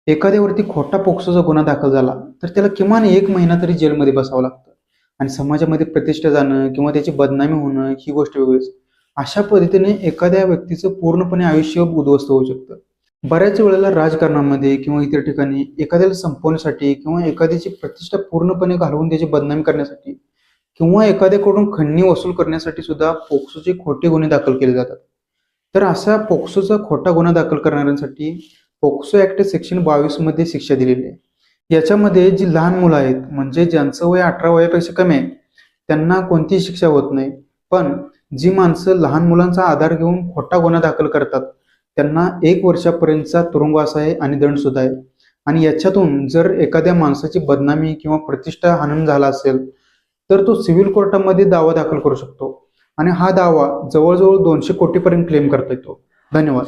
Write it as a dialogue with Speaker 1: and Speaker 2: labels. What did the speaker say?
Speaker 1: एखाद्यावरती खोटा पोक्सोचा गुन्हा दाखल झाला तर त्याला किमान 1 महिना तरी जेलमध्ये बसावं लागतं आणि समाजामध्ये प्रतिष्ठा जाणं किंवा त्याची बदनामी होणं ही गोष्ट वेगळीच. अशा पद्धतीने एखाद्या व्यक्तीचं पूर्णपणे आयुष्य उद्ध्वस्त होऊ शकतं. बऱ्याच वेळेला राजकारणामध्ये किंवा इतर ठिकाणी एखाद्याला संपवण्यासाठी किंवा एखाद्याची प्रतिष्ठा पूर्णपणे घालवून त्याची बदनामी करण्यासाठी किंवा एखाद्याकडून खंडणी वसूल करण्यासाठी सुद्धा पोक्सोचे खोटे गुन्हे दाखल केले जातात. तर असा पोक्सोचा खोटा गुन्हा दाखल करणाऱ्यांसाठी पोक्सो ऍक्ट सेक्शन 22 मध्ये शिक्षा दिलेली आहे. याच्यामध्ये जी लहान मुलं आहेत म्हणजे ज्यांचं वय 18 वयापेक्षा कमी आहे त्यांना कोणतीही शिक्षा होत नाही. पण जी माणसं लहान मुलांचा आधार घेऊन खोटा गुन्हा दाखल करतात त्यांना 1 वर्षापर्यंतचा तुरुंगवास आहे आणि दंड सुद्धा आहे. आणि याच्यातून जर एखाद्या माणसाची बदनामी किंवा प्रतिष्ठा हनन झाला असेल तर तो सिव्हिल कोर्टामध्ये दावा दाखल करू शकतो आणि हा दावा जवळजवळ 200 कोटीपर्यंत क्लेम करता येतो. धन्यवाद.